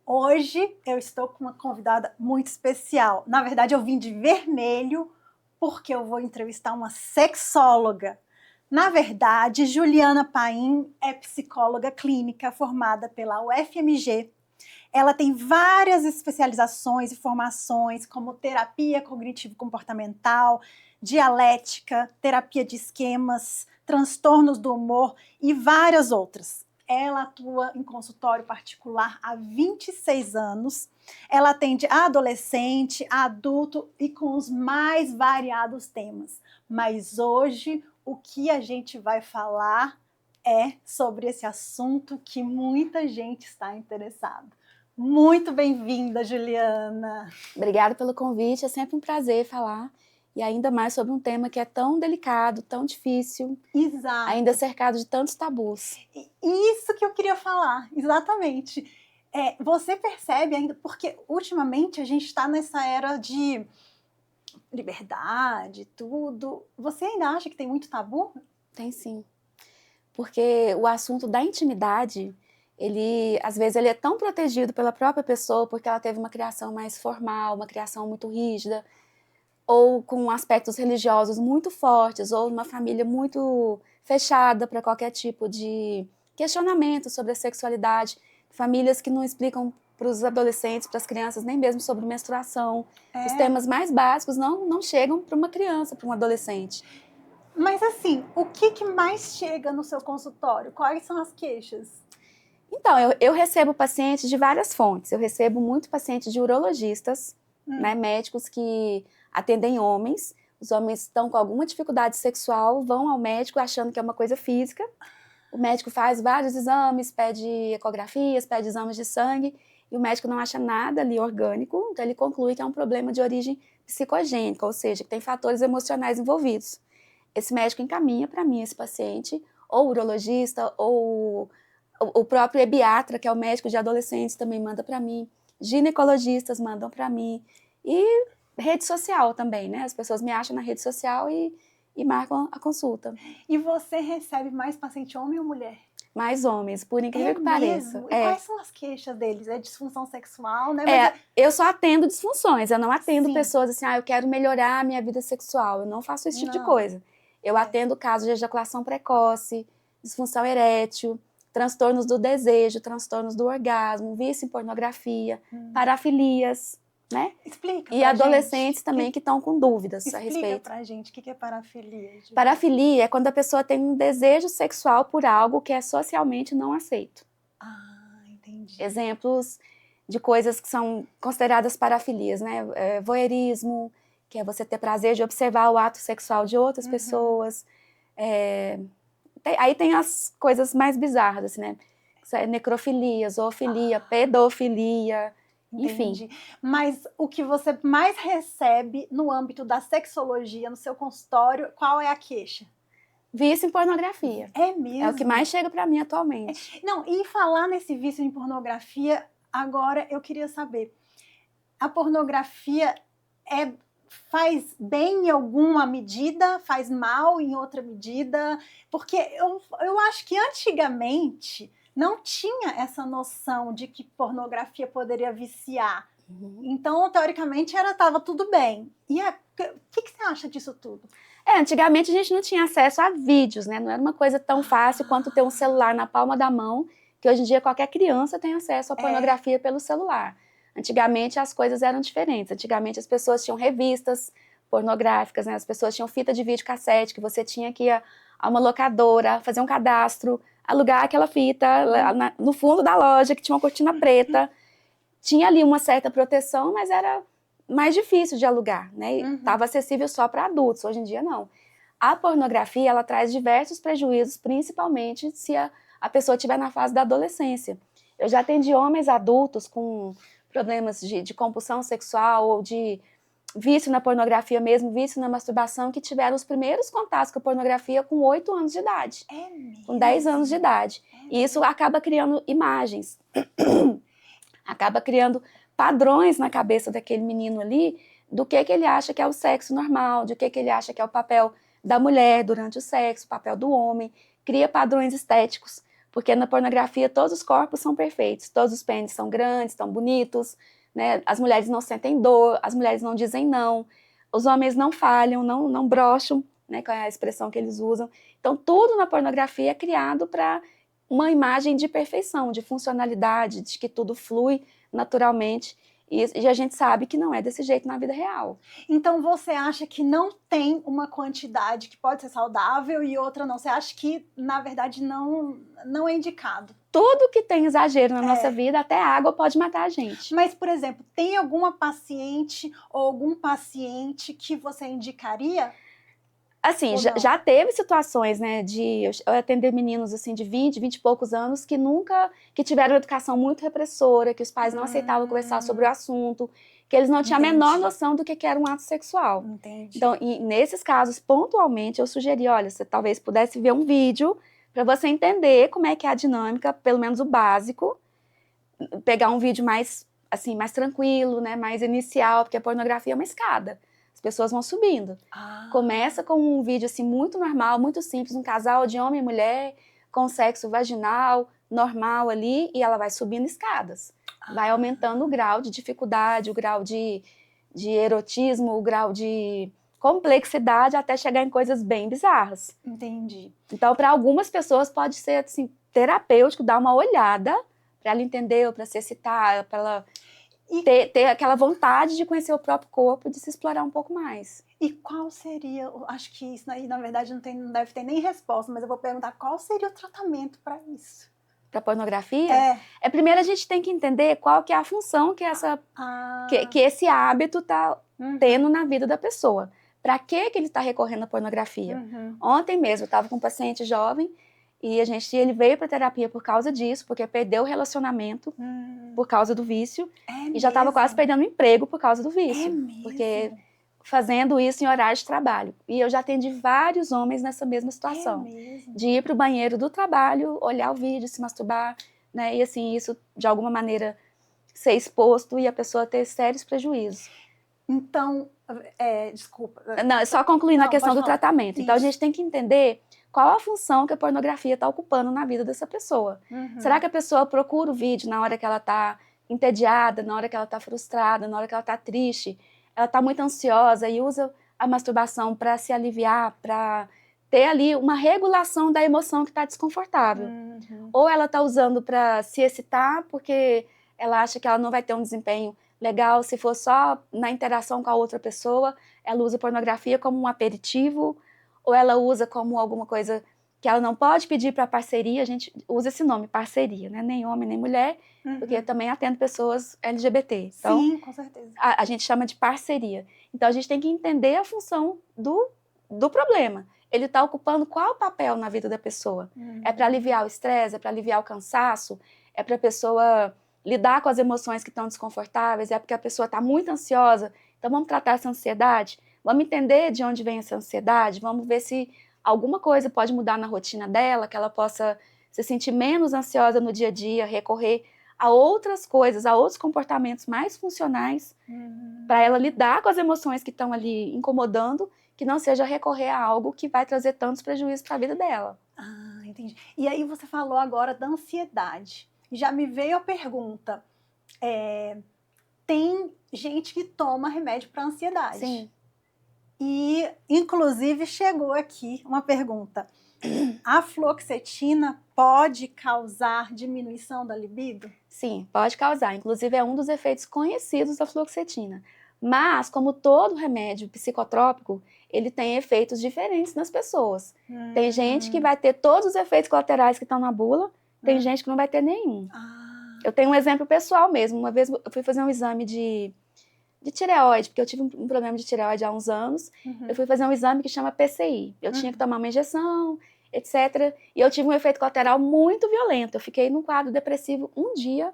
Hoje eu estou com uma convidada muito especial. Na verdade, eu vim de vermelho porque eu vou entrevistar uma sexóloga. Na verdade, Juliana Paim é psicóloga clínica formada pela UFMG. Ela tem várias especializações e formações, como terapia cognitivo-comportamental, dialética, terapia de esquemas, transtornos do humor e várias outras. Ela atua em consultório particular há 26 anos. Ela atende a adolescente, a adulto e com os mais variados temas. Mas hoje, o que a gente vai falar é sobre esse assunto que muita gente está interessada. Muito bem-vinda, Juliana. Obrigada pelo convite, é sempre um prazer falar, e ainda mais sobre um tema que é tão delicado, tão difícil, Exato. ainda cercado de tantos tabus. Isso que eu queria falar, exatamente. Você percebe ainda, porque ultimamente a gente está nessa era de liberdade, tudo. Você ainda acha que tem muito tabu? Tem sim, porque o assunto da intimidade, às vezes ele é tão protegido pela própria pessoa, porque ela teve uma criação mais formal, uma criação muito rígida, ou com aspectos religiosos muito fortes, ou uma família muito fechada para qualquer tipo de questionamento sobre a sexualidade, famílias que não explicam para os adolescentes, para as crianças, nem mesmo sobre menstruação. Os temas mais básicos não chegam para uma criança, para um adolescente. Mas assim, o que mais chega no seu consultório? Quais são as queixas? Então, eu recebo pacientes de várias fontes. Eu recebo muito pacientes de urologistas, né, médicos que atendem homens. Os homens estão com alguma dificuldade sexual, vão ao médico achando que é uma coisa física. O médico faz vários exames, pede ecografias, pede exames de sangue, e o médico não acha nada ali orgânico, então ele conclui que é um problema de origem psicogênica, ou seja, que tem fatores emocionais envolvidos. Esse médico encaminha para mim esse paciente, ou urologista, ou o próprio ebiatra, que é o médico de adolescentes, também manda para mim. Ginecologistas mandam para mim. E rede social também, né? As pessoas me acham na rede social e marcam a consulta. E você recebe mais paciente homem ou mulher? Mais homens, por incrível que pareça. E quais são as queixas deles? É disfunção sexual, né? Eu só atendo disfunções, eu não atendo pessoas assim, eu quero melhorar a minha vida sexual. Eu não faço esse tipo de coisa. Eu atendo casos de ejaculação precoce, disfunção erétil, transtornos do desejo, transtornos do orgasmo, vício em pornografia, parafilias, né? Explica e adolescentes também que estão com dúvidas a respeito. Explica pra gente o que é parafilia. Parafilia é quando a pessoa tem um desejo sexual por algo que é socialmente não aceito. Ah, entendi. Exemplos de coisas que são consideradas parafilias, né? Voyeurismo, que é você ter prazer de observar o ato sexual de outras pessoas. Aí tem as coisas mais bizarras, assim, né? Necrofilia, zoofilia, pedofilia, Entendi. enfim. Mas o que você mais recebe no âmbito da sexologia, no seu consultório, qual é a queixa? Vício em pornografia. É mesmo? É o que mais chega para mim atualmente. Não, e falar nesse vício em pornografia, agora eu queria saber, a pornografia faz bem em alguma medida, faz mal em outra medida? Porque eu acho que antigamente não tinha essa noção de que pornografia poderia viciar. Então, teoricamente, estava tudo bem. E o que você acha disso tudo? Antigamente a gente não tinha acesso a vídeos, né? Não era uma coisa tão fácil quanto ter um celular na palma da mão, que hoje em dia qualquer criança tem acesso à pornografia pelo celular. Antigamente as coisas eram diferentes. Antigamente as pessoas tinham revistas pornográficas, né? As pessoas tinham fita de videocassete, que você tinha que ir a uma locadora, fazer um cadastro, alugar aquela fita no fundo da loja, que tinha uma cortina preta. Tinha ali uma certa proteção, mas era mais difícil de alugar, né? Estava acessível só para adultos, hoje em dia não. A pornografia, ela traz diversos prejuízos, principalmente se a pessoa estiver na fase da adolescência. Eu já atendi homens adultos com problemas de compulsão sexual ou de vício na pornografia mesmo, vício na masturbação, que tiveram os primeiros contatos com a pornografia com 8 anos de idade. Com 10 anos de idade. E isso acaba criando imagens. Acaba criando padrões na cabeça daquele menino ali do que ele acha que é o sexo normal, de que ele acha que é o papel da mulher durante o sexo, o papel do homem, cria padrões estéticos, Porque na pornografia todos os corpos são perfeitos, todos os pênis são grandes, estão bonitos, né? As mulheres não sentem dor, as mulheres não dizem não, os homens não falham, não brocham, né? Que é a expressão que eles usam. Então tudo na pornografia é criado para uma imagem de perfeição, de funcionalidade, de que tudo flui naturalmente. E a gente sabe que não é desse jeito na vida real. Então você acha que não tem uma quantidade que pode ser saudável e outra não? Você acha que, na verdade, não é indicado? Tudo que tem exagero na nossa vida, até a água pode matar a gente. Mas, por exemplo, tem alguma paciente ou algum paciente que você indicaria? Assim, já teve situações, né, de eu atender meninos, assim, de 20 e poucos anos que tiveram educação muito repressora, que os pais não aceitavam conversar sobre o assunto, que eles não tinham a menor noção do que era um ato sexual. Entendi. Então, e nesses casos, pontualmente, eu sugeri, olha, você talvez pudesse ver um vídeo para você entender como é que é a dinâmica, pelo menos o básico, pegar um vídeo mais, assim, mais tranquilo, né, mais inicial, porque a pornografia é uma escada. As pessoas vão subindo. Começa com um vídeo assim muito normal, muito simples, um casal de homem e mulher com sexo vaginal, normal ali, e ela vai subindo escadas. Vai aumentando o grau de dificuldade, o grau de erotismo, o grau de complexidade, até chegar em coisas bem bizarras. Entendi. Então, para algumas pessoas pode ser assim, terapêutico, dar uma olhada para ela entender, para se excitar, para ela ter aquela vontade de conhecer o próprio corpo, de se explorar um pouco mais. E qual seria, acho que isso aí, na verdade, não deve ter nem resposta, mas eu vou perguntar qual seria o tratamento para isso? Para pornografia? Primeiro a gente tem que entender qual que é a função que, que esse hábito está tendo na vida da pessoa. Para que ele está recorrendo à pornografia? Ontem mesmo eu estava com um paciente jovem e ele veio para terapia por causa disso, porque perdeu o relacionamento por causa do vício e já estava quase perdendo o emprego por causa do vício. Porque fazendo isso em horário de trabalho. E eu já atendi vários homens nessa mesma situação. De ir para o banheiro do trabalho, olhar o vídeo, se masturbar, né? E assim, isso de alguma maneira ser exposto e a pessoa ter sérios prejuízos. Então, desculpa. Não, é só concluindo a questão do tratamento. Então a gente tem que entender qual a função que a pornografia está ocupando na vida dessa pessoa. Será que a pessoa procura o vídeo na hora que ela está entediada, na hora que ela está frustrada, na hora que ela está triste, ela está muito ansiosa e usa a masturbação para se aliviar, para ter ali uma regulação da emoção que está desconfortável. Ou ela está usando para se excitar porque ela acha que ela não vai ter um desempenho legal se for só na interação com a outra pessoa, ela usa pornografia como um aperitivo, ou ela usa como alguma coisa que ela não pode pedir para parceria, a gente usa esse nome, parceria, né? Nem homem, nem mulher, porque também atendo pessoas LGBT. Então, sim, com certeza. A gente chama de parceria. Então, a gente tem que entender a função do problema. Ele está ocupando qual papel na vida da pessoa? É para aliviar o estresse, é para aliviar o cansaço, é para a pessoa lidar com as emoções que estão desconfortáveis, é porque a pessoa está muito ansiosa. Então, vamos tratar essa ansiedade? Vamos entender de onde vem essa ansiedade? Vamos ver se alguma coisa pode mudar na rotina dela, que ela possa se sentir menos ansiosa no dia a dia, recorrer a outras coisas, a outros comportamentos mais funcionais para ela lidar com as emoções que estão ali incomodando, que não seja recorrer a algo que vai trazer tantos prejuízos para a vida dela. Entendi. E aí você falou agora da ansiedade. Já me veio a pergunta, tem gente que toma remédio para ansiedade. Sim. E, inclusive, chegou aqui uma pergunta. A fluoxetina pode causar diminuição da libido? Sim, pode causar. Inclusive, é um dos efeitos conhecidos da fluoxetina. Mas, como todo remédio psicotrópico, ele tem efeitos diferentes nas pessoas. Tem gente que vai ter todos os efeitos colaterais que estão na bula, tem gente que não vai ter nenhum. Eu tenho um exemplo pessoal mesmo. Uma vez eu fui fazer um exame de tireoide, porque eu tive um problema de tireoide há uns anos. Eu fui fazer um exame que chama PCI. Eu tinha que tomar uma injeção, etc. E eu tive um efeito colateral muito violento. Eu fiquei num quadro depressivo um dia.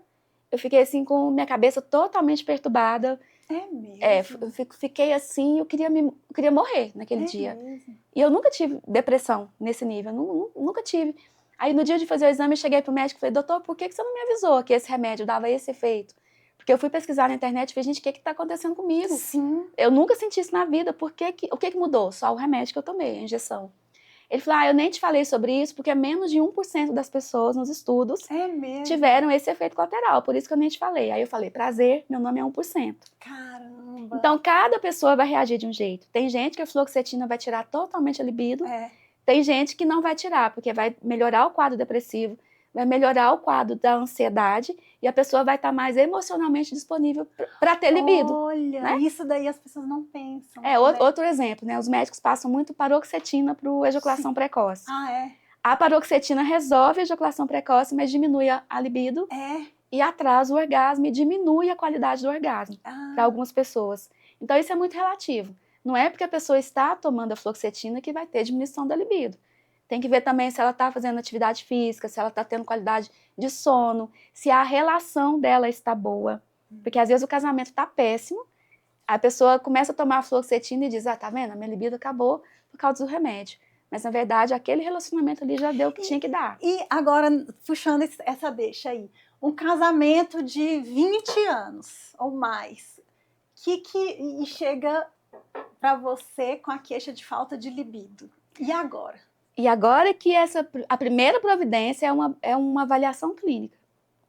Eu fiquei assim com minha cabeça totalmente perturbada. É mesmo? Eu fiquei assim, eu queria morrer naquele dia. Mesmo? E eu nunca tive depressão nesse nível, nunca tive. Aí no dia de fazer o exame eu cheguei pro médico e falei, doutor, por que você não me avisou que esse remédio dava esse efeito? Porque eu fui pesquisar na internet e falei, gente, o que está acontecendo comigo? Sim. Eu nunca senti isso na vida, o que mudou? Só o remédio que eu tomei, a injeção. Ele falou, eu nem te falei sobre isso, porque menos de 1% das pessoas nos estudos tiveram esse efeito colateral, por isso que eu nem te falei. Aí eu falei, prazer, meu nome é 1%. Caramba! Então, cada pessoa vai reagir de um jeito. Tem gente que a fluoxetina vai tirar totalmente a libido, tem gente que não vai tirar, porque vai melhorar o quadro depressivo, vai melhorar o quadro da ansiedade e a pessoa vai estar mais emocionalmente disponível para ter libido. Olha, né? Isso daí as pessoas não pensam. Outro exemplo, né? Os médicos passam muito paroxetina para ejaculação precoce. É? A paroxetina resolve a ejaculação precoce, mas diminui a libido e atrasa o orgasmo e diminui a qualidade do orgasmo para algumas pessoas. Então isso é muito relativo. Não é porque a pessoa está tomando a fluoxetina que vai ter diminuição da libido. Tem que ver também se ela está fazendo atividade física, se ela está tendo qualidade de sono, se a relação dela está boa. Porque às vezes o casamento está péssimo, a pessoa começa a tomar a fluoxetina e diz, tá vendo, a minha libido acabou por causa do remédio. Mas na verdade aquele relacionamento ali já deu o que tinha que dar. E agora, puxando essa deixa aí, um casamento de 20 anos ou mais, e chega para você com a queixa de falta de libido. E agora? E agora que a primeira providência é uma avaliação clínica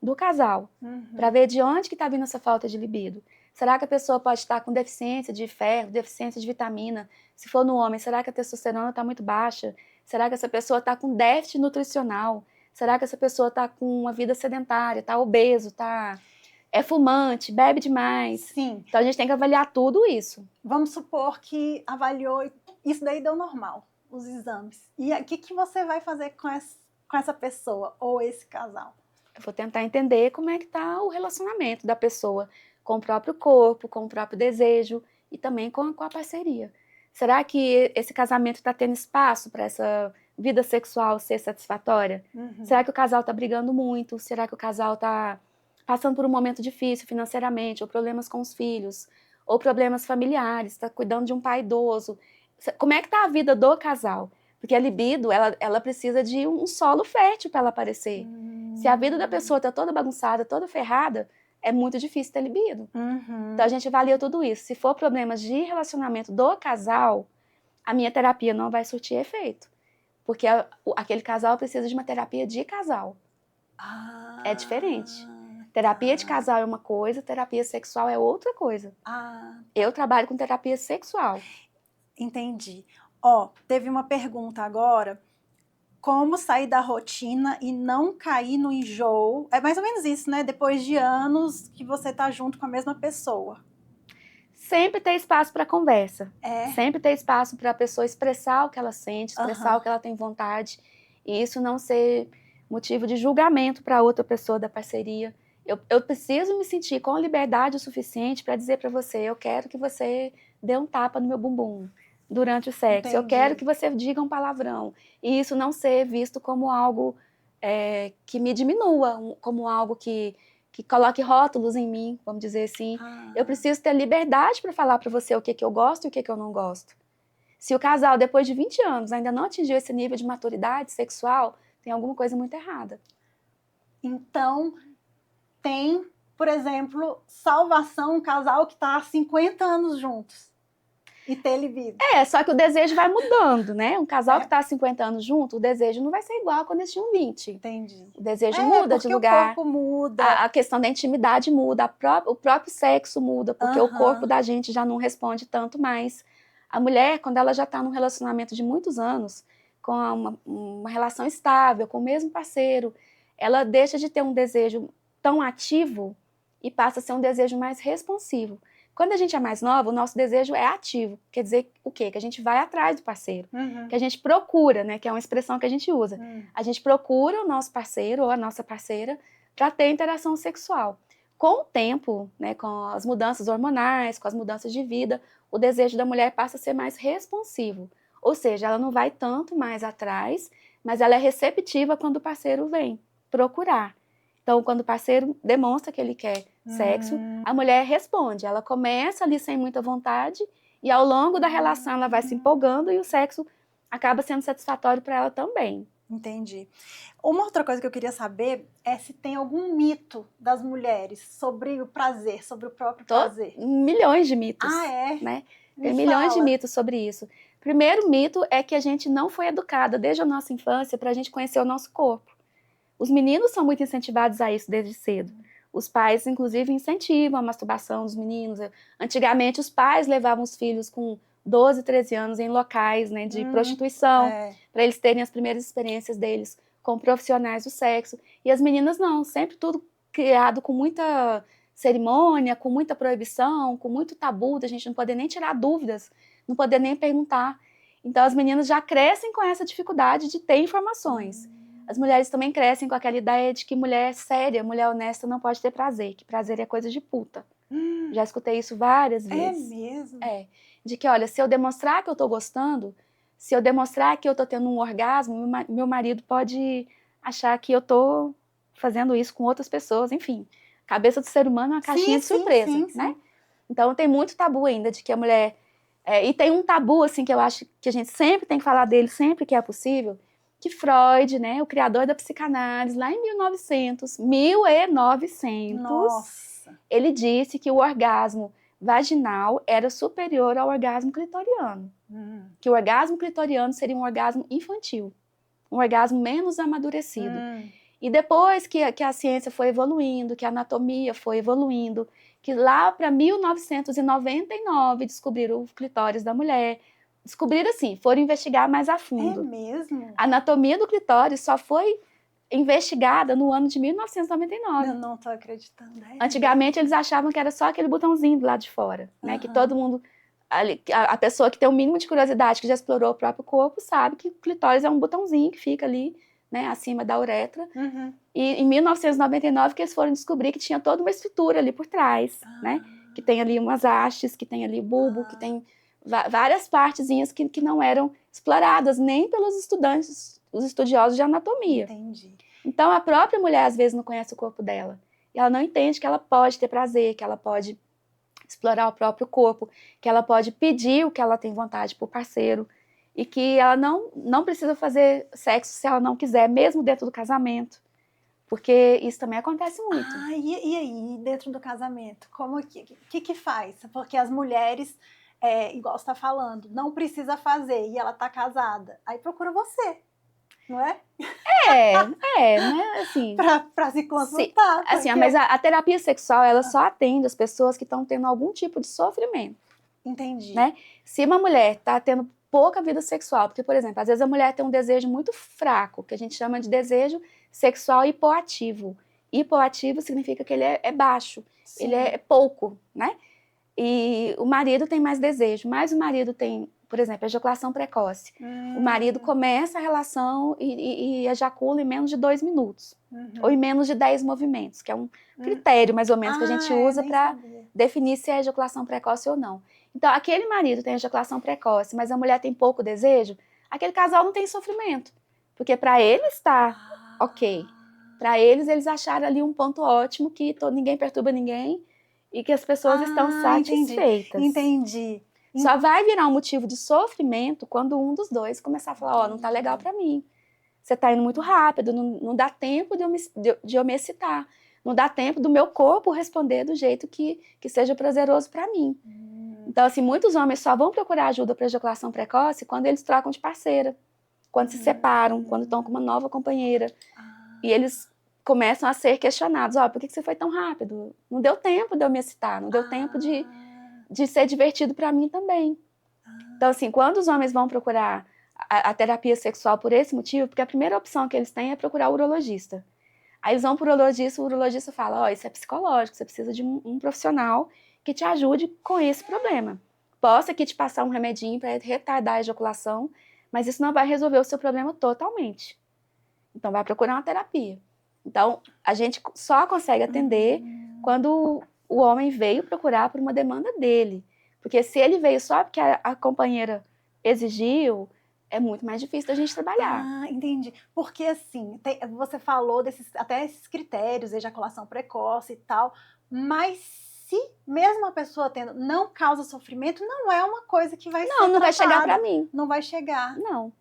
do casal, para ver de onde que está vindo essa falta de libido. Será que a pessoa pode estar com deficiência de ferro, deficiência de vitamina? Se for no homem, será que a testosterona está muito baixa? Será que essa pessoa está com déficit nutricional? Será que essa pessoa está com uma vida sedentária, está obeso, é fumante, bebe demais? Sim. Então a gente tem que avaliar tudo isso. Vamos supor que avaliou, isso daí deu normal, os exames. E o que você vai fazer com essa pessoa ou esse casal? Eu vou tentar entender como é que está o relacionamento da pessoa com o próprio corpo, com o próprio desejo e também com a parceria. Será que esse casamento está tendo espaço para essa vida sexual ser satisfatória? Será que o casal está brigando muito? Será que o casal está passando por um momento difícil financeiramente, ou problemas com os filhos, ou problemas familiares, está cuidando de um pai idoso? Como é que está a vida do casal? Porque a libido, ela precisa de um solo fértil para ela aparecer. Se a vida da pessoa está toda bagunçada, toda ferrada, é muito difícil ter libido. Então a gente avalia tudo isso. Se for problemas de relacionamento do casal, a minha terapia não vai surtir efeito. Porque aquele casal precisa de uma terapia de casal. É diferente. Terapia de casal é uma coisa, terapia sexual é outra coisa. Eu trabalho com terapia sexual. Entendi. Teve uma pergunta agora. Como sair da rotina e não cair no enjoo? É mais ou menos isso, né? Depois de anos que você tá junto com a mesma pessoa. Sempre ter espaço para conversa. Sempre ter espaço para a pessoa expressar o que ela sente, expressar o que ela tem vontade. E isso não ser motivo de julgamento para outra pessoa da parceria. Eu preciso me sentir com liberdade o suficiente para dizer para você, eu quero que você dê um tapa no meu bumbum durante o sexo. Entendi. Eu quero que você diga um palavrão. E isso não ser visto como algo que me diminua, como algo que coloque rótulos em mim, vamos dizer assim. Eu preciso ter liberdade para falar para você o que eu gosto e o que eu não gosto. Se o casal, depois de 20 anos, ainda não atingiu esse nível de maturidade sexual, tem alguma coisa muito errada. Então, tem, por exemplo, salvação, um casal que está há 50 anos juntos. E ter libido. Só que o desejo vai mudando, né? Um casal que está há 50 anos junto, o desejo não vai ser igual quando eles tinham 20. Entendi. O desejo muda de lugar. O corpo muda. A questão da intimidade muda, o próprio sexo muda, porque o corpo da gente já não responde tanto mais. A mulher, quando ela já está num relacionamento de muitos anos, com uma relação estável, com o mesmo parceiro, ela deixa de ter um desejo tão ativo e passa a ser um desejo mais responsivo. Quando a gente é mais nova, o nosso desejo é ativo. Quer dizer o quê? Que a gente vai atrás do parceiro. Que a gente procura, né? Que é uma expressão que a gente usa. A gente procura o nosso parceiro ou a nossa parceira para ter interação sexual. Com o tempo, né, com as mudanças hormonais, com as mudanças de vida, o desejo da mulher passa a ser mais responsivo. Ou seja, ela não vai tanto mais atrás, mas ela é receptiva quando o parceiro vem procurar. Então, quando o parceiro demonstra que ele quer sexo, a mulher responde. Ela começa ali sem muita vontade e ao longo da relação ela vai se empolgando e o sexo acaba sendo satisfatório para ela também. Entendi. Uma outra coisa que eu queria saber é se tem algum mito das mulheres sobre o prazer, sobre o próprio prazer. Milhões de mitos. É? Né? Tem milhões de mitos sobre isso. Primeiro mito é que a gente não foi educada desde a nossa infância para a gente conhecer o nosso corpo. Os meninos são muito incentivados a isso desde cedo. Os pais, inclusive, incentivam a masturbação dos meninos. Antigamente, os pais levavam os filhos com 12, 13 anos em locais, né, de prostituição, para eles terem as primeiras experiências deles com profissionais do sexo. E as meninas não, sempre tudo criado com muita cerimônia, com muita proibição, com muito tabu, da gente não poder nem tirar dúvidas, não poder nem perguntar. Então, as meninas já crescem com essa dificuldade de ter informações. As mulheres também crescem com aquela ideia de que mulher séria, mulher honesta não pode ter prazer, que prazer é coisa de puta. Já escutei isso várias vezes. É mesmo? É. De que, olha, se eu demonstrar que eu tô gostando, se eu demonstrar que eu tô tendo um orgasmo, meu marido pode achar que eu tô fazendo isso com outras pessoas, enfim. A cabeça do ser humano é uma caixinha de surpresa, né? Então tem muito tabu ainda de que a mulher... e tem um tabu, assim, que eu acho que a gente sempre tem que falar dele, sempre que é possível, que Freud, né, o criador da psicanálise, lá em 1900, Nossa. ele disse que o orgasmo vaginal era superior ao orgasmo clitoriano. Que o orgasmo clitoriano seria um orgasmo infantil, um orgasmo menos amadurecido. E depois que a ciência foi evoluindo, que a anatomia foi evoluindo, que lá para 1999 descobriram o clitóris da mulher, descobriram assim, foram investigar mais a fundo. É mesmo? A anatomia do clitóris só foi investigada no ano de 1999. Eu não tô acreditando. Antigamente eles achavam que era só aquele botãozinho do lado de fora, né? Que todo mundo, a pessoa que tem o mínimo de curiosidade, que já explorou o próprio corpo, sabe que o clitóris é um botãozinho que fica ali, né, acima da uretra. E em 1999 que eles foram descobrir que tinha toda uma estrutura ali por trás, né? Que tem ali umas hastes, que tem ali o bulbo, que tem várias partezinhas que não eram exploradas nem pelos estudantes, os estudiosos de anatomia. Entendi. Então a própria mulher às vezes não conhece o corpo dela. E ela não entende que ela pode ter prazer, que ela pode explorar o próprio corpo, que ela pode pedir o que ela tem vontade pro parceiro. E que ela não precisa fazer sexo se ela não quiser, mesmo dentro do casamento. Porque isso também acontece muito. E aí, dentro do casamento, como que faz? Porque as mulheres, igual você está falando, não precisa fazer e ela tá casada. Aí procura você, não é? Né? Assim, pra se consultar. Assim, mas a terapia sexual, ela só atende as pessoas que estão tendo algum tipo de sofrimento. Entendi. Né? Se uma mulher está tendo pouca vida sexual, porque, por exemplo, às vezes a mulher tem um desejo muito fraco, que a gente chama de desejo sexual hipoativo. Hipoativo significa que ele é baixo, Sim. ele é pouco, né? E o marido tem mais desejo, mas o marido tem, por exemplo, ejaculação precoce. O marido começa a relação e ejacula em menos de 2 minutos, ou em menos de 10 movimentos, que é um critério, mais ou menos, que a gente usa para definir se é ejaculação precoce ou não. Então, aquele marido tem ejaculação precoce, mas a mulher tem pouco desejo, aquele casal não tem sofrimento. Porque para ele está ok. Para eles acharam ali um ponto ótimo, que ninguém perturba ninguém e que as pessoas estão satisfeitas. Entendi. Só vai virar um motivo de sofrimento quando um dos dois começar a falar, não tá legal para mim. Você tá indo muito rápido, não dá tempo de eu me excitar. Não dá tempo do meu corpo responder do jeito que seja prazeroso para mim. Então, assim, muitos homens só vão procurar ajuda para ejaculação precoce quando eles trocam de parceira, quando se separam, quando estão com uma nova companheira. E eles começam a ser questionados. Por que você foi tão rápido? Não deu tempo de eu me excitar, não deu tempo de ser divertido para mim também. Então, assim, quando os homens vão procurar a terapia sexual por esse motivo, porque a primeira opção que eles têm é procurar o urologista. Aí eles vão para o urologista fala, isso é psicológico, você precisa de um profissional que te ajude com esse problema. Posso aqui te passar um remedinho para retardar a ejaculação, mas isso não vai resolver o seu problema totalmente. Então, vai procurar uma terapia. Então, a gente só consegue atender quando o homem veio procurar por uma demanda dele. Porque se ele veio só porque a companheira exigiu, é muito mais difícil da gente trabalhar. Entendi. Porque, assim, você falou até esses critérios, ejaculação precoce e tal, mas se mesmo a pessoa tendo não causa sofrimento, não é uma coisa que vai ser não vai chegar para mim. Não vai chegar. Não.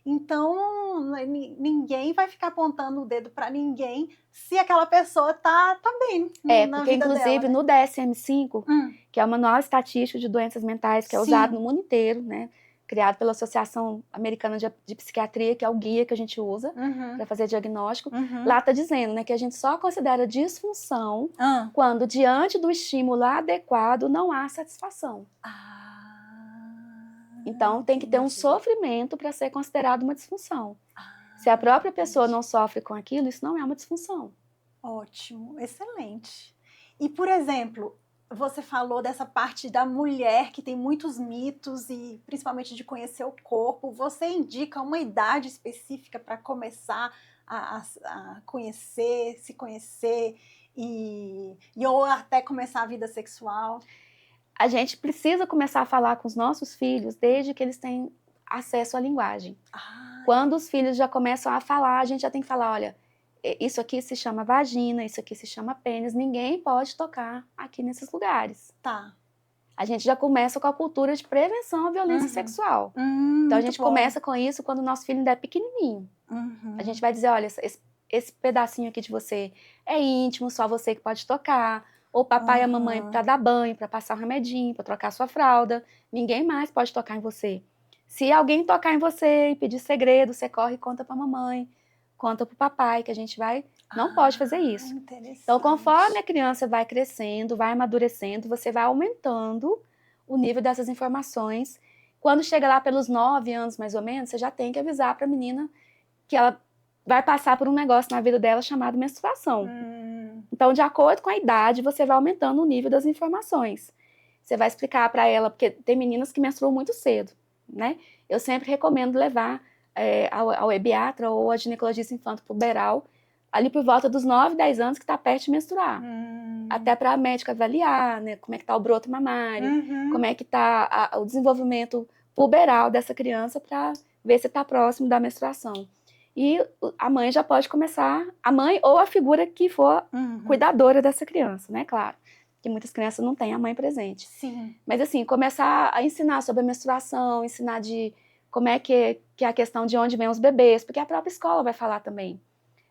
Então, ninguém vai ficar apontando o dedo para ninguém se aquela pessoa tá bem na porque vida inclusive dela, né? no DSM-5, que é o Manual Estatístico de Doenças Mentais, que é Sim. usado no mundo inteiro, né? Criado pela Associação Americana de Psiquiatria, que é o guia que a gente usa para fazer diagnóstico. Lá está dizendo, né, que a gente só considera disfunção quando, diante do estímulo adequado, não há satisfação. Então, tem que ter um sofrimento para ser considerado uma disfunção. Se a própria pessoa não sofre com aquilo, isso não é uma disfunção. Ótimo, excelente. E, por exemplo, você falou dessa parte da mulher que tem muitos mitos e principalmente de conhecer o corpo. Você indica uma idade específica para começar a conhecer, se conhecer e ou até começar a vida sexual? A gente precisa começar a falar com os nossos filhos desde que eles têm acesso à linguagem. Quando os filhos já começam a falar, a gente já tem que falar, olha, isso aqui se chama vagina, isso aqui se chama pênis, ninguém pode tocar aqui nesses lugares. Tá. A gente já começa com a cultura de prevenção à violência sexual. Então a gente começa com isso quando o nosso filho ainda é pequenininho. A gente vai dizer, olha, esse pedacinho aqui de você é íntimo, só você que pode tocar. Ou papai e a mamãe para dar banho, para passar um remedinho, para trocar sua fralda. Ninguém mais pode tocar em você. Se alguém tocar em você e pedir segredo, você corre e conta para a mamãe, conta para o papai, que a gente não pode fazer isso. Então, conforme a criança vai crescendo, vai amadurecendo, você vai aumentando o nível dessas informações. Quando chega lá pelos 9 anos, mais ou menos, você já tem que avisar para a menina que ela vai passar por um negócio na vida dela chamado menstruação. Então, de acordo com a idade, você vai aumentando o nível das informações. Você vai explicar para ela, porque tem meninas que menstruam muito cedo, né? Eu sempre recomendo levar ao ebiatra ou a ginecologista infanto-puberal ali por volta dos 9, 10 anos que está perto de menstruar. Até para a médica avaliar, né, como é que está o broto mamário, como é que está o desenvolvimento puberal dessa criança para ver se está próximo da menstruação. E a mãe já pode começar, a mãe ou a figura que for cuidadora dessa criança, né? Claro, que muitas crianças não têm a mãe presente. Sim. Mas assim, começar a ensinar sobre a menstruação, ensinar de como é que é a questão de onde vêm os bebês, porque a própria escola vai falar também.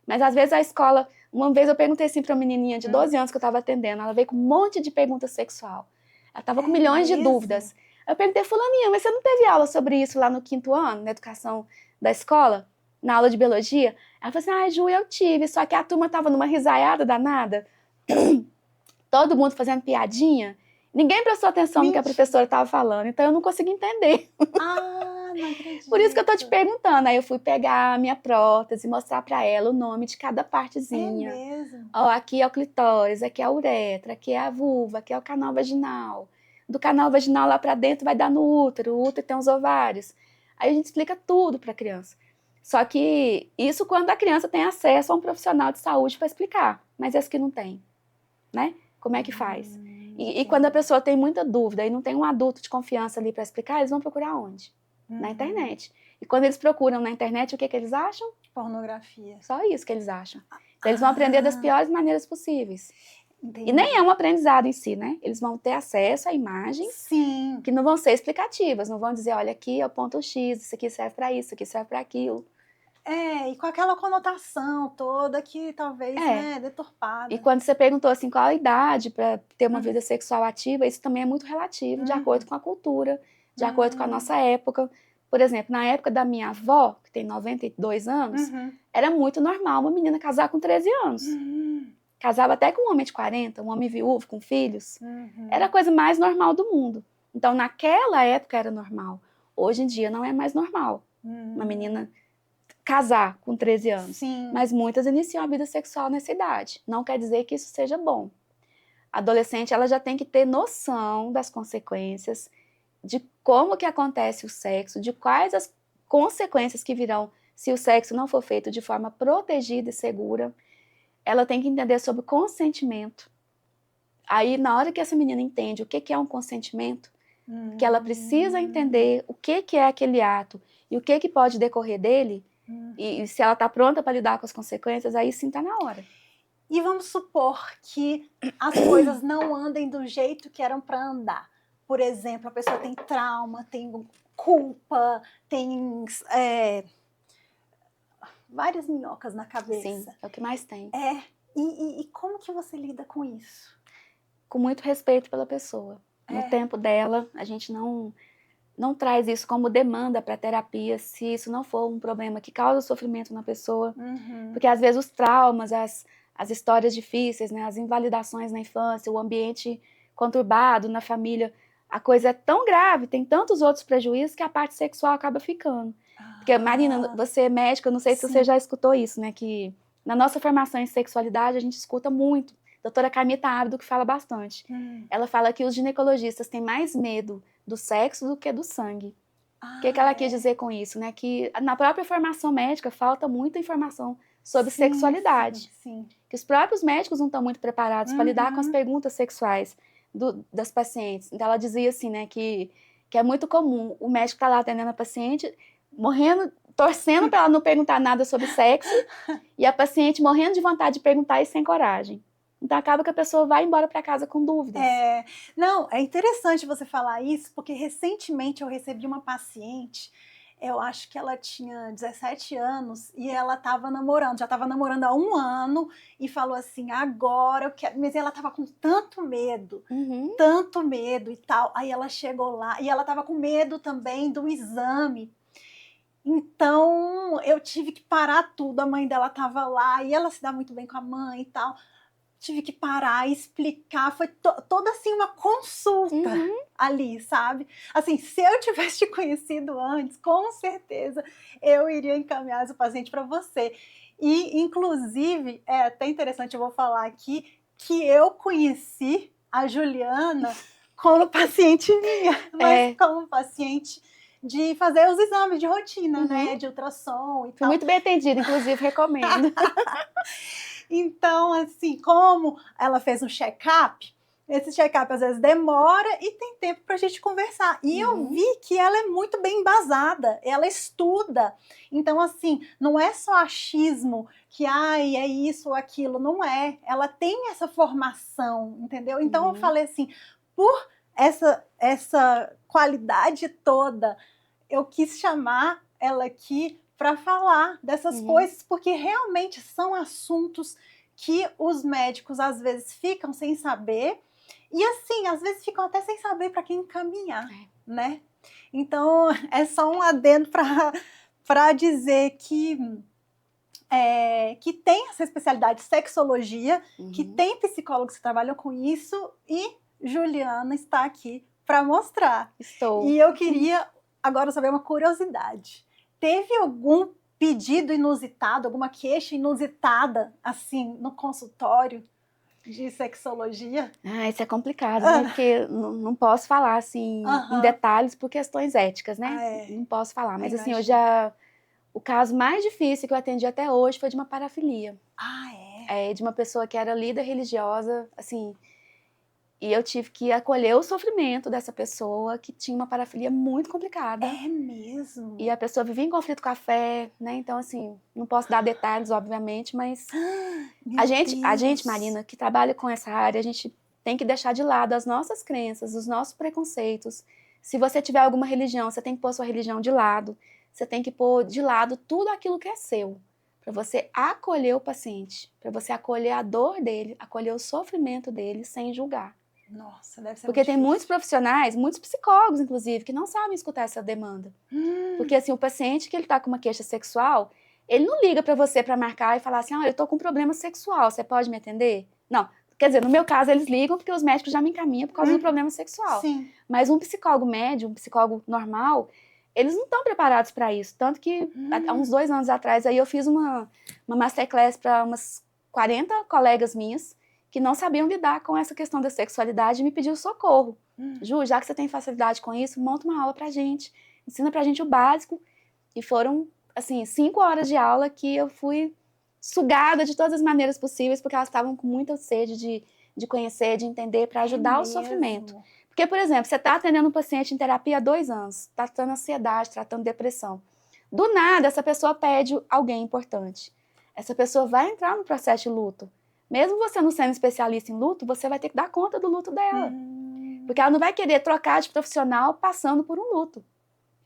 Mas às vezes a escola, uma vez eu perguntei assim para uma menininha de 12 anos que eu estava atendendo, ela veio com um monte de pergunta sexual. Ela estava com milhões de dúvidas. Eu perguntei, fulaninha, mas você não teve aula sobre isso lá no 5º ano, na educação da escola? Na aula de biologia? Ela falou assim, ai, Ju, eu tive, só que a turma tava numa risaiada danada, todo mundo fazendo piadinha, ninguém prestou atenção no que a professora estava falando, então eu não consegui entender. Não acredito. Por isso que eu tô te perguntando, aí eu fui pegar a minha prótese, mostrar pra ela o nome de cada partezinha. É mesmo? Ó, aqui é o clitóris, aqui é a uretra, aqui é a vulva, aqui é o canal vaginal. Do canal vaginal lá pra dentro vai dar no útero, o útero tem os ovários. Aí a gente explica tudo pra criança. Só que isso quando a criança tem acesso a um profissional de saúde para explicar. Mas esse que não tem, né? Como é que faz? E quando a pessoa tem muita dúvida e não tem um adulto de confiança ali para explicar, eles vão procurar onde? Na internet. E quando eles procuram na internet, o que eles acham? Pornografia. Só isso que eles acham. Então, eles vão aprender das piores maneiras possíveis. Entendi. E nem é um aprendizado em si, né? Eles vão ter acesso a imagens que não vão ser explicativas. Não vão dizer, olha, aqui é o ponto X, isso aqui serve para isso, isso aqui serve para aquilo. E com aquela conotação toda que talvez, né, deturpada. E quando você perguntou assim, qual a idade para ter uma vida sexual ativa, isso também é muito relativo, de acordo com a cultura, de acordo com a nossa época. Por exemplo, na época da minha avó, que tem 92 anos, era muito normal uma menina casar com 13 anos. Casava até com um homem de 40, um homem viúvo, com filhos. Era a coisa mais normal do mundo. Então, naquela época era normal. Hoje em dia não é mais normal. Uma menina casar com 13 anos. Sim. Mas muitas iniciam a vida sexual nessa idade. Não quer dizer que isso seja bom. A adolescente, ela já tem que ter noção das consequências, de como que acontece o sexo, de quais as consequências que virão se o sexo não for feito de forma protegida e segura. Ela tem que entender sobre consentimento. Aí, na hora que essa menina entende o que é um consentimento, que ela precisa entender o que é aquele ato e o que pode decorrer dele, e se ela está pronta para lidar com as consequências, aí sim está na hora. E vamos supor que as coisas não andem do jeito que eram para andar. Por exemplo, a pessoa tem trauma, tem culpa, tem várias minhocas na cabeça. Sim, é o que mais tem. E como que você lida com isso? Com muito respeito pela pessoa. No tempo dela, a gente não traz isso como demanda para terapia, se isso não for um problema que causa sofrimento na pessoa. Porque às vezes os traumas, as histórias difíceis, né, as invalidações na infância, o ambiente conturbado na família, a coisa é tão grave, tem tantos outros prejuízos que a parte sexual acaba ficando. Porque, Marina, você é médica, eu não sei se você já escutou isso, né, que na nossa formação em sexualidade a gente escuta muito. Doutora Carmita Ábido que fala bastante. Ela fala que os ginecologistas têm mais medo do sexo do que do sangue. O que ela quis dizer com isso, né? Que na própria formação médica falta muita informação sobre sexualidade. Sim. Que os próprios médicos não estão muito preparados para lidar com as perguntas sexuais das pacientes. Então ela dizia assim, né? Que é muito comum o médico estar lá atendendo a paciente, morrendo, torcendo para ela não perguntar nada sobre sexo, e a paciente morrendo de vontade de perguntar e sem coragem. Então acaba que a pessoa vai embora para casa com dúvidas. Não, é interessante você falar isso, porque recentemente eu recebi uma paciente, eu acho que ela tinha 17 anos e ela estava namorando, já estava namorando há 1 ano e falou assim, agora eu quero, mas ela estava com tanto medo e tal, aí ela chegou lá e ela estava com medo também do exame. Então eu tive que parar tudo, a mãe dela estava lá e ela se dá muito bem com a mãe e tal. Tive que parar e explicar, foi toda assim uma consulta ali, sabe? Assim, se eu tivesse te conhecido antes, com certeza eu iria encaminhar esse paciente para você. E, inclusive, é até interessante, eu vou falar aqui, que eu conheci a Juliana como paciente minha, mas como paciente de fazer os exames de rotina, né? De ultrassom e tal. Fui muito bem atendida, inclusive, recomendo. Então, assim, como ela fez um check-up, esse check-up às vezes demora e tem tempo para a gente conversar. E eu vi que ela é muito bem embasada, ela estuda. Então, assim, não é só achismo que, é isso ou aquilo, não é. Ela tem essa formação, entendeu? Então, eu falei assim, por essa qualidade toda, eu quis chamar ela aqui para falar dessas coisas, porque realmente são assuntos que os médicos às vezes ficam sem saber e assim, às vezes ficam até sem saber para quem encaminhar, né? Então, é só um adendo para dizer que tem essa especialidade de sexologia, que tem psicólogos que trabalham com isso e Juliana está aqui para mostrar. Estou. E eu queria agora saber uma curiosidade. Teve algum pedido inusitado, alguma queixa inusitada, assim, no consultório de sexologia? Isso é complicado, né? Porque não posso falar, assim, em detalhes por questões éticas, né? Não posso falar, mas assim, o caso mais difícil que eu atendi até hoje foi de uma parafilia. De uma pessoa que era líder religiosa, assim, e eu tive que acolher o sofrimento dessa pessoa que tinha uma parafilia muito complicada. É mesmo? E a pessoa vivia em conflito com a fé, né? Então, assim, não posso dar detalhes, obviamente, mas a gente, Marina, que trabalha com essa área, a gente tem que deixar de lado as nossas crenças, os nossos preconceitos. Se você tiver alguma religião, você tem que pôr sua religião de lado. Você tem que pôr de lado tudo aquilo que é seu, para você acolher o paciente, para você acolher a dor dele, acolher o sofrimento dele sem julgar. Nossa, deve ser porque muito tem difícil. Muitos profissionais, muitos psicólogos, inclusive, que não sabem escutar essa demanda. Porque, assim, o paciente que ele tá com uma queixa sexual, ele não liga para você para marcar e falar assim, eu tô com um problema sexual, você pode me atender? Não. Quer dizer, no meu caso, eles ligam porque os médicos já me encaminham por causa do problema sexual. Sim. Mas um psicólogo médio, um psicólogo normal, eles não estão preparados para isso. Tanto que, há uns 2 anos atrás, aí eu fiz uma masterclass para umas 40 colegas minhas, que não sabiam lidar com essa questão da sexualidade e me pediu socorro. Ju, já que você tem facilidade com isso, monta uma aula pra gente, ensina pra gente o básico. E foram, assim, 5 horas de aula que eu fui sugada de todas as maneiras possíveis, porque elas estavam com muita sede de conhecer, de entender, para ajudar o sofrimento. Porque, por exemplo, você está atendendo um paciente em terapia há 2 anos, tratando ansiedade, tratando depressão. Do nada, essa pessoa pede alguém importante. Essa pessoa vai entrar no processo de luto. Mesmo você não sendo especialista em luto, você vai ter que dar conta do luto dela. Porque ela não vai querer trocar de profissional passando por um luto.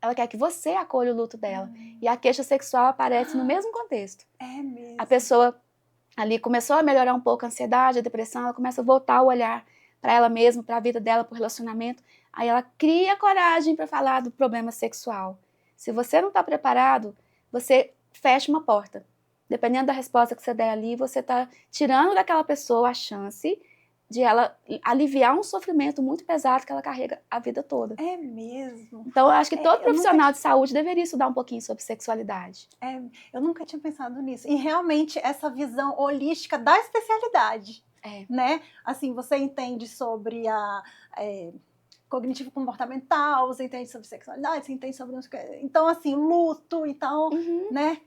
Ela quer que você acolha o luto dela. E a queixa sexual aparece no mesmo contexto. É mesmo. A pessoa ali começou a melhorar um pouco a ansiedade, a depressão, ela começa a voltar o olhar para ela mesma, para a vida dela, para o relacionamento. Aí ela cria coragem para falar do problema sexual. Se você não está preparado, você fecha uma porta. Dependendo da resposta que você der ali, você está tirando daquela pessoa a chance de ela aliviar um sofrimento muito pesado que ela carrega a vida toda. É mesmo. Então, eu acho que todo profissional de saúde deveria estudar um pouquinho sobre sexualidade. Eu nunca tinha pensado nisso. E realmente essa visão holística da especialidade, né? Assim, você entende sobre a cognitivo-comportamental, você entende sobre sexualidade, você entende sobre... Então, assim, luto, então, né?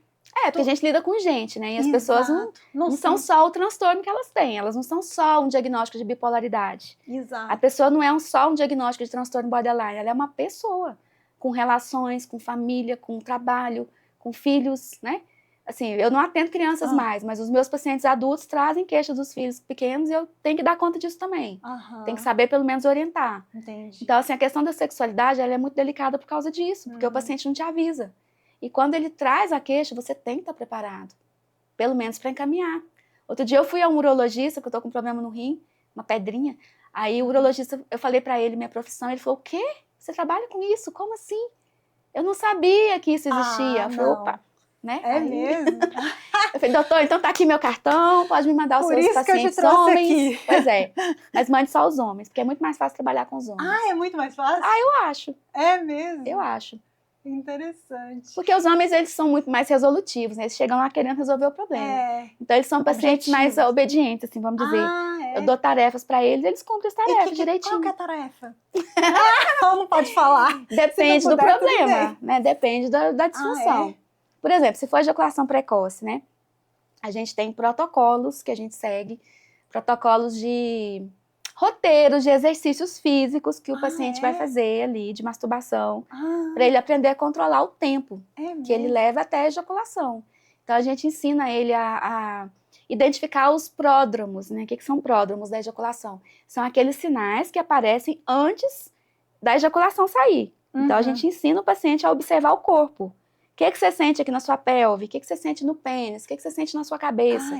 Porque a gente lida com gente, né? E as pessoas não são só o transtorno que elas têm. Elas não são só um diagnóstico de bipolaridade. Exato. A pessoa não é só um diagnóstico de transtorno borderline. Ela é uma pessoa com relações, com família, com trabalho, com filhos, né? Assim, eu não atendo crianças mais, mas os meus pacientes adultos trazem queixas dos filhos pequenos e eu tenho que dar conta disso também. Tem que saber, pelo menos, orientar. Entendi. Então, assim, a questão da sexualidade, ela é muito delicada por causa disso, porque o paciente não te avisa. E quando ele traz a queixa, você tem que estar preparado, pelo menos para encaminhar. Outro dia eu fui a um urologista, que eu tô com um problema no rim, uma pedrinha. Aí o urologista, eu falei para ele minha profissão, ele falou, o quê? Você trabalha com isso? Como assim? Eu não sabia que isso existia. Eu falei, opa, né? É mesmo? Eu falei, doutor, então tá aqui meu cartão, pode me mandar os seus pacientes homens. Aqui. Pois é, mas mande só os homens, porque é muito mais fácil trabalhar com os homens. É muito mais fácil? Eu acho. É mesmo? Eu acho. Interessante. Porque os homens, eles são muito mais resolutivos, né? Eles chegam lá querendo resolver o problema. Então, eles são pacientes mais obedientes, assim, vamos dizer. Eu dou tarefas para eles cumprem as tarefas direitinho. Qual que é a tarefa? Não pode falar. Depende do problema, né? Depende da disfunção. Por exemplo, se for ejaculação precoce, né? A gente tem protocolos que a gente segue, protocolos de roteiros de exercícios físicos que o paciente vai fazer ali, de masturbação, para ele aprender a controlar o tempo que ele leva até a ejaculação. Então, a gente ensina ele a identificar os pródromos, né? O que são pródromos da ejaculação? São aqueles sinais que aparecem antes da ejaculação sair. Então, a gente ensina o paciente a observar o corpo. O que você sente aqui na sua pelve? O que você sente no pênis? O que você sente na sua cabeça?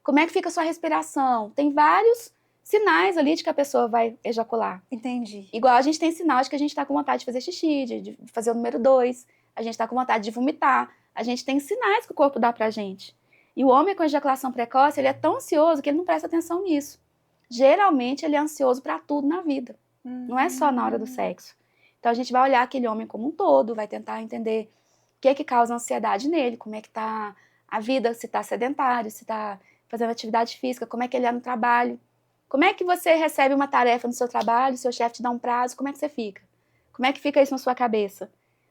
Como é que fica a sua respiração? Tem vários sinais ali de que a pessoa vai ejacular. Entendi. Igual a gente tem sinal de que a gente tá com vontade de fazer xixi, de fazer o número 2, a gente tá com vontade de vomitar, a gente tem sinais que o corpo dá pra gente. E o homem com ejaculação precoce, ele é tão ansioso que ele não presta atenção nisso. Geralmente ele é ansioso pra tudo na vida, não é só na hora do sexo. Então a gente vai olhar aquele homem como um todo, vai tentar entender o que é que causa ansiedade nele, como é que tá a vida, se tá sedentário, se tá fazendo atividade física, como é que ele é no trabalho. Como é que você recebe uma tarefa no seu trabalho, seu chefe te dá um prazo, como é que você fica? Como é que fica isso na sua cabeça?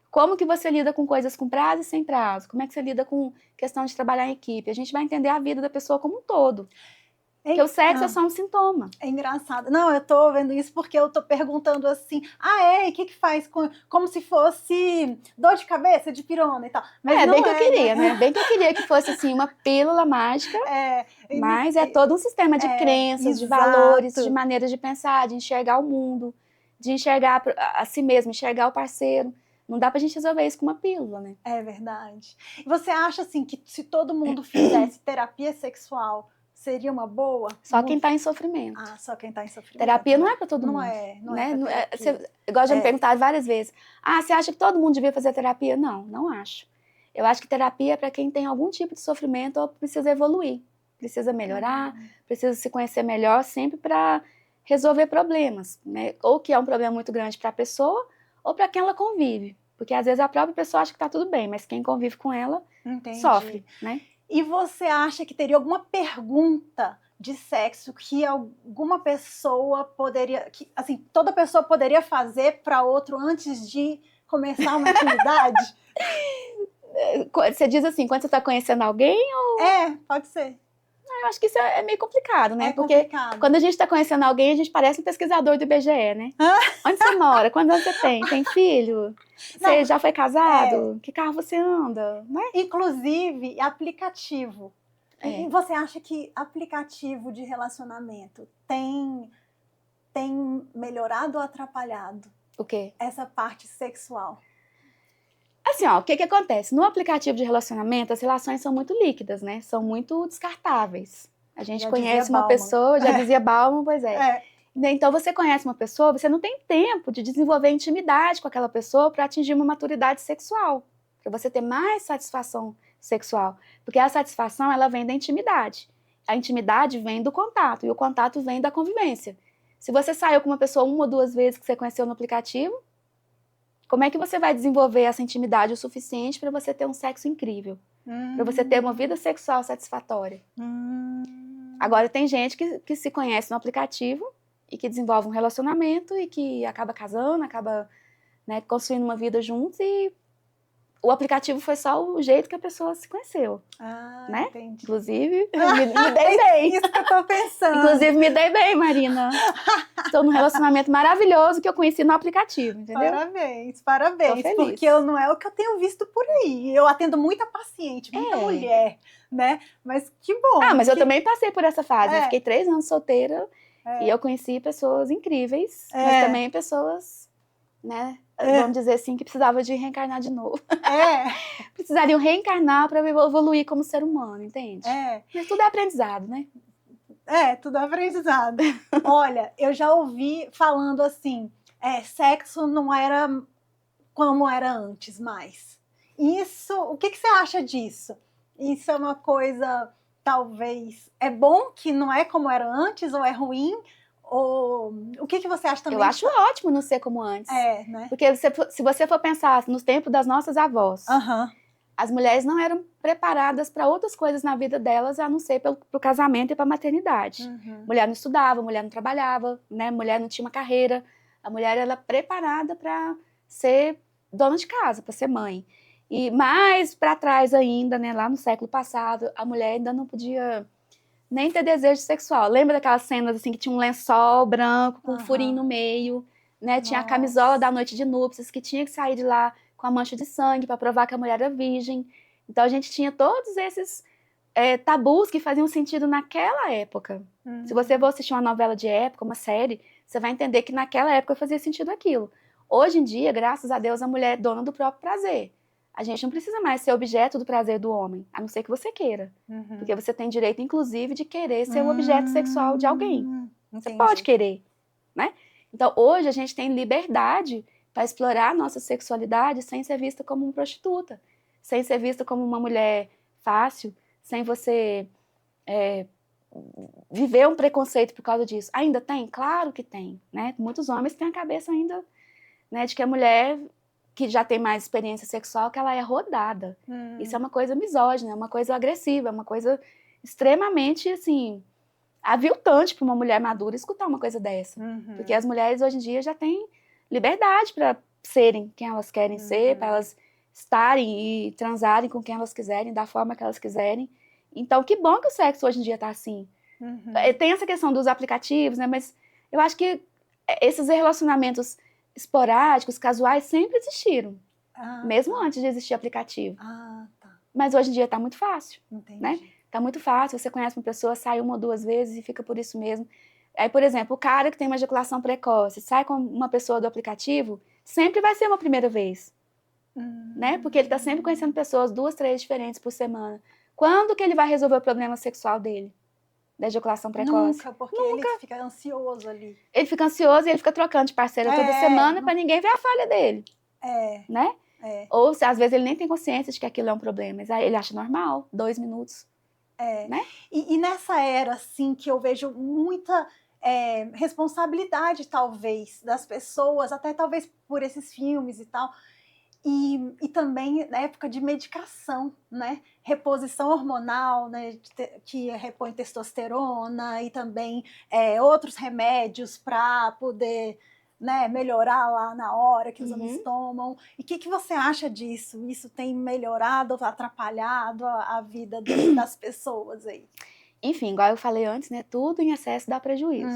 Como que você lida com coisas com prazo e sem prazo? Como é que você lida com questão de trabalhar em equipe? A gente vai entender a vida da pessoa como um todo. Porque o sexo é só um sintoma. É engraçado. Não, eu tô vendo isso porque eu tô perguntando assim, e o que faz? Como se fosse dor de cabeça, de pirona e tal. Mas bem que eu queria, né? Bem que eu queria que fosse assim uma pílula mágica, mas é todo um sistema de crenças, de valores, de maneiras de pensar, de enxergar o mundo, de enxergar a si mesmo, enxergar o parceiro. Não dá pra gente resolver isso com uma pílula, né? É verdade. Você acha assim que se todo mundo fizesse terapia sexual, seria uma boa? Só quem está em sofrimento. Só quem está em sofrimento. Terapia não é para todo mundo. Não é. Igual já me perguntaram várias vezes. Você acha que todo mundo devia fazer terapia? Não acho. Eu acho que terapia é para quem tem algum tipo de sofrimento ou precisa evoluir. Precisa melhorar, precisa se conhecer melhor sempre para resolver problemas, né? Ou que é um problema muito grande para a pessoa ou para quem ela convive. Porque às vezes a própria pessoa acha que está tudo bem, mas quem convive com ela sofre, né? E você acha que teria alguma pergunta de sexo que alguma pessoa poderia, assim, toda pessoa poderia fazer para outro antes de começar uma atividade? Você diz assim, quando você está conhecendo alguém ou... pode ser. Eu acho que isso é meio complicado, né? Porque quando a gente está conhecendo alguém, a gente parece um pesquisador do IBGE, né? Onde você mora? Quantos anos você tem? Tem filho? Você já foi casado? Que carro você anda? Né? Inclusive, aplicativo. E você acha que aplicativo de relacionamento tem melhorado ou atrapalhado? O quê? Essa parte sexual. Assim, ó, o que que acontece? No aplicativo de relacionamento, as relações são muito líquidas, né? São muito descartáveis. A gente Já conhece dizia uma Bauman. pessoa, já dizia Bauman, pois é. É. Então, você conhece uma pessoa, você não tem tempo de desenvolver intimidade com aquela pessoa para atingir uma maturidade sexual, para você ter mais satisfação sexual. Porque a satisfação, ela vem da intimidade. A intimidade vem do contato, e o contato vem da convivência. Se você saiu com uma pessoa 1 ou 2 vezes que você conheceu no aplicativo, como é que você vai desenvolver essa intimidade o suficiente para você ter um sexo incrível? Para você ter uma vida sexual satisfatória? Agora, tem gente que se conhece no aplicativo e que desenvolve um relacionamento e que acaba casando, acaba, né, construindo uma vida juntos, e o aplicativo foi só o jeito que a pessoa se conheceu, né? Entendi. Inclusive, me dei bem. Isso que eu tô pensando. Inclusive, me dei bem, Marina. Estou num relacionamento maravilhoso que eu conheci no aplicativo, entendeu? Parabéns, Tô parabéns. feliz. Porque não é o que eu tenho visto por aí. Eu atendo muita paciente, muita mulher, né? Mas que bom. Mas eu também passei por essa fase. Eu fiquei 3 anos solteira e eu conheci pessoas incríveis, mas também pessoas, né? Vamos dizer assim, que precisavam de reencarnar de novo. Precisariam reencarnar para evoluir como ser humano, entende? Mas tudo é aprendizado, né? Tudo é aprendizado. Olha, eu já ouvi falando assim, sexo não era como era antes mais. Isso, o que você acha disso? Isso é uma coisa, talvez, é bom que não é como era antes, ou é ruim? Ou o que você acha também? Eu acho ótimo não ser como antes. Né? Porque se você for pensar nos tempos das nossas avós, as mulheres não eram preparadas para outras coisas na vida delas, a não ser pro casamento e para a maternidade. Mulher não estudava, mulher não trabalhava, né? Mulher não tinha uma carreira. A mulher era preparada para ser dona de casa, para ser mãe. E mais para trás ainda, né? Lá no século passado, a mulher ainda não podia nem ter desejo sexual. Lembra daquelas cenas assim que tinha um lençol branco com um furinho no meio, né? Tinha a camisola da noite de núpcias, que tinha que sair de lá com a mancha de sangue para provar que a mulher era virgem. Então a gente tinha todos esses tabus que faziam sentido naquela época. Se você for assistir uma novela de época, uma série, você vai entender que naquela época fazia sentido aquilo. Hoje em dia, graças a Deus, a mulher é dona do próprio prazer. A gente não precisa mais ser objeto do prazer do homem, a não ser que você queira. Porque você tem direito, inclusive, de querer ser o objeto sexual de alguém. Você pode querer, né? Então, hoje a gente tem liberdade para explorar a nossa sexualidade sem ser vista como uma prostituta, sem ser vista como uma mulher fácil, sem você viver um preconceito por causa disso. Ainda tem? Claro que tem, né? Muitos homens têm a cabeça ainda, né, de que a mulher que já tem mais experiência sexual, que ela é rodada. Isso é uma coisa misógina, é uma coisa agressiva, é uma coisa extremamente, assim, aviltante para uma mulher madura escutar uma coisa dessa. Porque as mulheres hoje em dia já têm liberdade para serem quem elas querem ser, para elas estarem e transarem com quem elas quiserem, da forma que elas quiserem. Então, que bom que o sexo hoje em dia está assim. Tem essa questão dos aplicativos, né? Mas eu acho que esses relacionamentos esporádicos, casuais, sempre existiram. Mesmo antes de existir aplicativo. Mas hoje em dia tá muito fácil. Né? Tá muito fácil, você conhece uma pessoa, sai 1 ou 2 vezes e fica por isso mesmo. Aí, por exemplo, o cara que tem uma ejaculação precoce, sai com uma pessoa do aplicativo, sempre vai ser uma primeira vez. Né? Porque ele tá sempre conhecendo pessoas, 2, 3 diferentes por semana. Quando que ele vai resolver o problema sexual dele? Da ejaculação precoce? Nunca, porque ele fica ansioso ali. Ele fica ansioso e ele fica trocando de parceira toda semana para ninguém ver a falha dele. Né? Ou às vezes ele nem tem consciência de que aquilo é um problema, mas aí ele acha normal, 2 minutos. Né? E nessa era, assim, que eu vejo muita responsabilidade, talvez, das pessoas, até talvez por esses filmes e tal, e também na época de medicação, né? Reposição hormonal, né? Que repõe testosterona e também outros remédios para poder, né, melhorar lá na hora que os homens tomam. E o que você acha disso? Isso tem melhorado ou atrapalhado a vida das pessoas aí? Enfim, igual eu falei antes, né? Tudo em excesso dá prejuízo.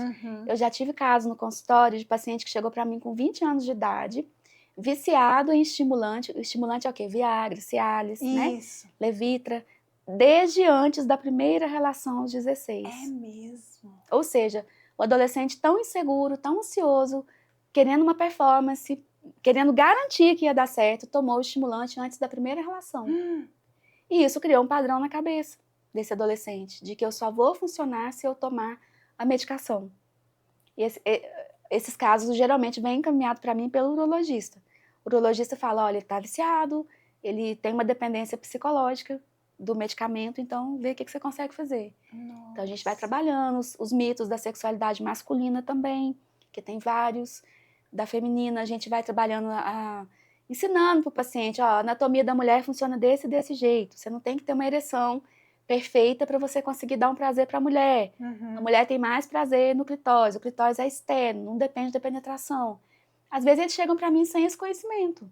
Eu já tive caso no consultório de paciente que chegou para mim com 20 anos de idade, viciado em estimulante. O estimulante é o quê? Viagra, Cialis, né? Levitra, desde antes da primeira relação aos 16. É mesmo? Ou seja, o adolescente tão inseguro, tão ansioso, querendo uma performance, querendo garantir que ia dar certo, tomou o estimulante antes da primeira relação. E isso criou um padrão na cabeça desse adolescente, de que eu só vou funcionar se eu tomar a medicação. E esses casos geralmente vêm encaminhados para mim pelo urologista. O urologista fala, olha, ele está viciado, ele tem uma dependência psicológica do medicamento, então vê o que você consegue fazer. Nossa. Então a gente vai trabalhando os mitos da sexualidade masculina também, que tem vários, da feminina, a gente vai trabalhando, ensinando para o paciente, ó, a anatomia da mulher funciona desse jeito, você não tem que ter uma ereção perfeita para você conseguir dar um prazer para a mulher. A mulher tem mais prazer no clitóris, o clitóris é externo, não depende da penetração. Às vezes eles chegam para mim sem esse conhecimento.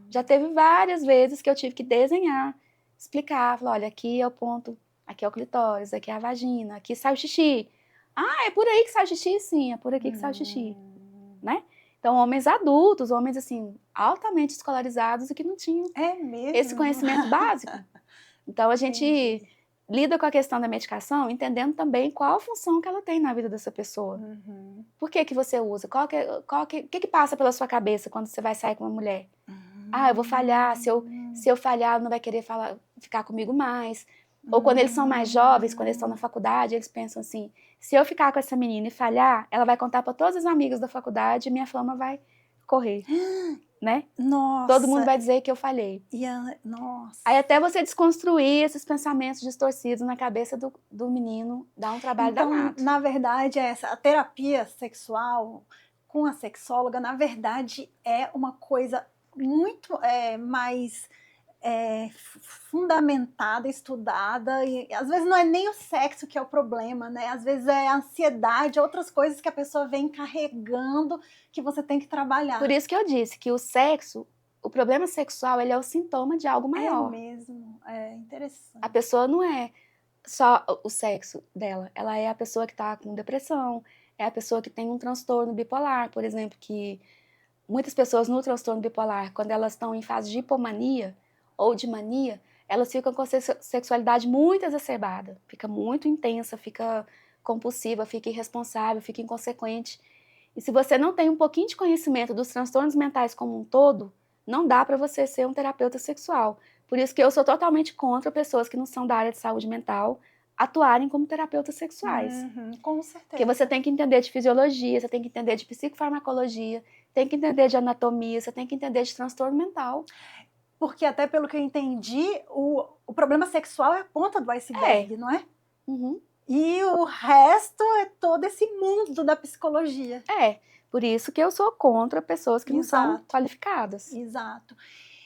Já teve várias vezes que eu tive que desenhar, explicar, falar, olha, aqui é o ponto, aqui é o clitóris, aqui é a vagina, aqui sai o xixi. Ah, é por aí que sai o xixi? Sim, é por aqui que sai o xixi, né? Então, homens adultos, homens, assim, altamente escolarizados e que não tinham esse conhecimento básico. Então, a gente lida com a questão da medicação, entendendo também qual a função que ela tem na vida dessa pessoa. Por que você usa? O que passa pela sua cabeça quando você vai sair com uma mulher? Ah, eu vou falhar, se eu falhar, ela não vai querer ficar comigo mais. Ou quando eles são mais jovens, quando eles estão na faculdade, eles pensam assim, se eu ficar com essa menina e falhar, ela vai contar para todas as amigas da faculdade e minha fama vai correr, né? Nossa. Todo mundo vai dizer que eu falhei. Nossa. Aí até você desconstruir esses pensamentos distorcidos na cabeça do menino, dá um trabalho danado. Então, na verdade, a terapia sexual com a sexóloga, na verdade, é uma coisa muito mais fundamentada, estudada, e às vezes não é nem o sexo que é o problema, né? Às vezes é a ansiedade, outras coisas que a pessoa vem carregando que você tem que trabalhar. Por isso que eu disse que o problema sexual, ele é o sintoma de algo maior. É mesmo, é interessante. A pessoa não é só o sexo dela, ela é a pessoa que está com depressão, é a pessoa que tem um transtorno bipolar, por exemplo, que muitas pessoas no transtorno bipolar, quando elas estão em fase de hipomania ou de mania, elas ficam com a sexualidade muito exacerbada, fica muito intensa, fica compulsiva, fica irresponsável, fica inconsequente. E se você não tem um pouquinho de conhecimento dos transtornos mentais como um todo, não dá para você ser um terapeuta sexual. Por isso que eu sou totalmente contra pessoas que não são da área de saúde mental atuarem como terapeutas sexuais. Com certeza. Porque você tem que entender de fisiologia, você tem que entender de psicofarmacologia, tem que entender de anatomia, você tem que entender de transtorno mental. Porque até pelo que eu entendi, o problema sexual é a ponta do iceberg, não é? E o resto é todo esse mundo da psicologia. Por isso que eu sou contra pessoas que não são qualificadas. Exato.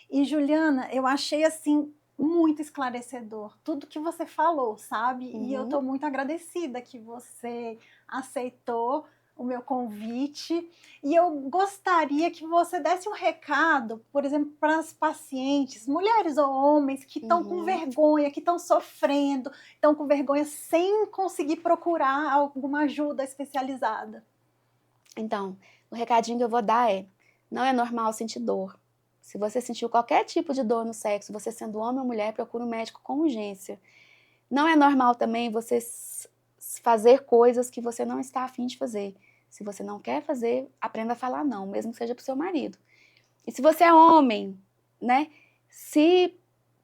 E Juliana, eu achei assim muito esclarecedor tudo que você falou, sabe? E eu tô muito agradecida que você aceitou o meu convite, e eu gostaria que você desse um recado, por exemplo, para as pacientes, mulheres ou homens, que estão com vergonha, que estão sofrendo, estão com vergonha sem conseguir procurar alguma ajuda especializada. Então, o recadinho que eu vou dar é, não é normal sentir dor. Se você sentiu qualquer tipo de dor no sexo, você sendo homem ou mulher, procure um médico com urgência. Não é normal também você fazer coisas que você não está afim de fazer. Se você não quer fazer, aprenda a falar não, mesmo que seja para o seu marido. E se você é homem, né, se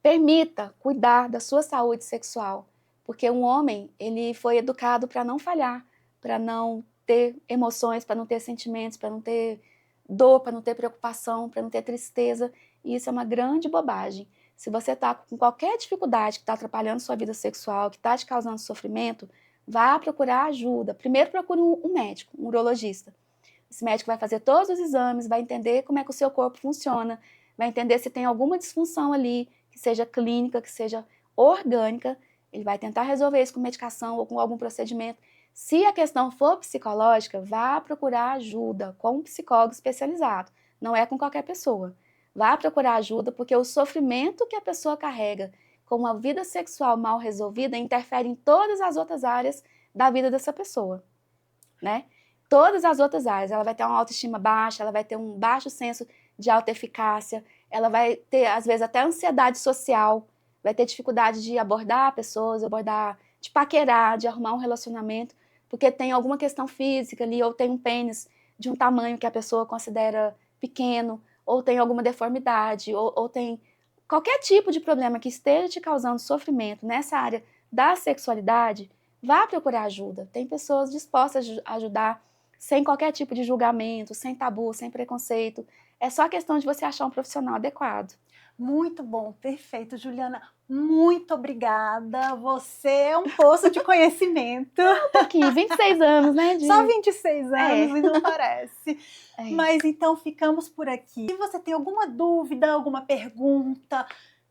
permita cuidar da sua saúde sexual, porque um homem, ele foi educado para não falhar, para não ter emoções, para não ter sentimentos, para não ter dor, para não ter preocupação, para não ter tristeza, e isso é uma grande bobagem. Se você está com qualquer dificuldade que está atrapalhando sua vida sexual, que está te causando sofrimento, vá procurar ajuda. Primeiro procure um médico, um urologista. Esse médico vai fazer todos os exames, vai entender como é que o seu corpo funciona, vai entender se tem alguma disfunção ali, que seja clínica, que seja orgânica, ele vai tentar resolver isso com medicação ou com algum procedimento. Se a questão for psicológica, vá procurar ajuda com um psicólogo especializado, não é com qualquer pessoa. Vá procurar ajuda porque o sofrimento que a pessoa carrega com uma vida sexual mal resolvida interfere em todas as outras áreas da vida dessa pessoa, né? Todas as outras áreas, ela vai ter uma autoestima baixa, ela vai ter um baixo senso de autoeficácia, ela vai ter, às vezes, até ansiedade social, vai ter dificuldade de abordar pessoas, de paquerar, de arrumar um relacionamento, porque tem alguma questão física ali, ou tem um pênis de um tamanho que a pessoa considera pequeno, ou tem alguma deformidade, ou tem qualquer tipo de problema que esteja te causando sofrimento nessa área da sexualidade, vá procurar ajuda. Tem pessoas dispostas a ajudar sem qualquer tipo de julgamento, sem tabu, sem preconceito. É só questão de você achar um profissional adequado. Muito bom, perfeito, Juliana. Muito obrigada. Você é um poço de conhecimento. Um pouquinho, 26 anos, né? Só 26 anos e não parece. É. Mas então ficamos por aqui. Se você tem alguma dúvida, alguma pergunta,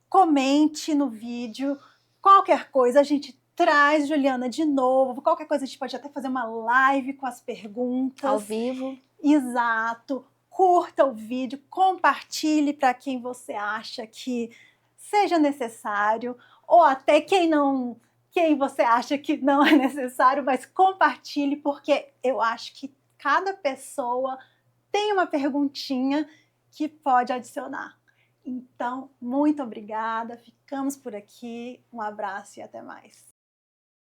comente no vídeo. Qualquer coisa a gente traz Juliana de novo. Qualquer coisa a gente pode até fazer uma live com as perguntas. Ao vivo. Exato. Curta o vídeo, compartilhe para quem você acha que seja necessário, ou até quem você acha que não é necessário, mas compartilhe, porque eu acho que cada pessoa tem uma perguntinha que pode adicionar. Então, muito obrigada, ficamos por aqui, um abraço e até mais.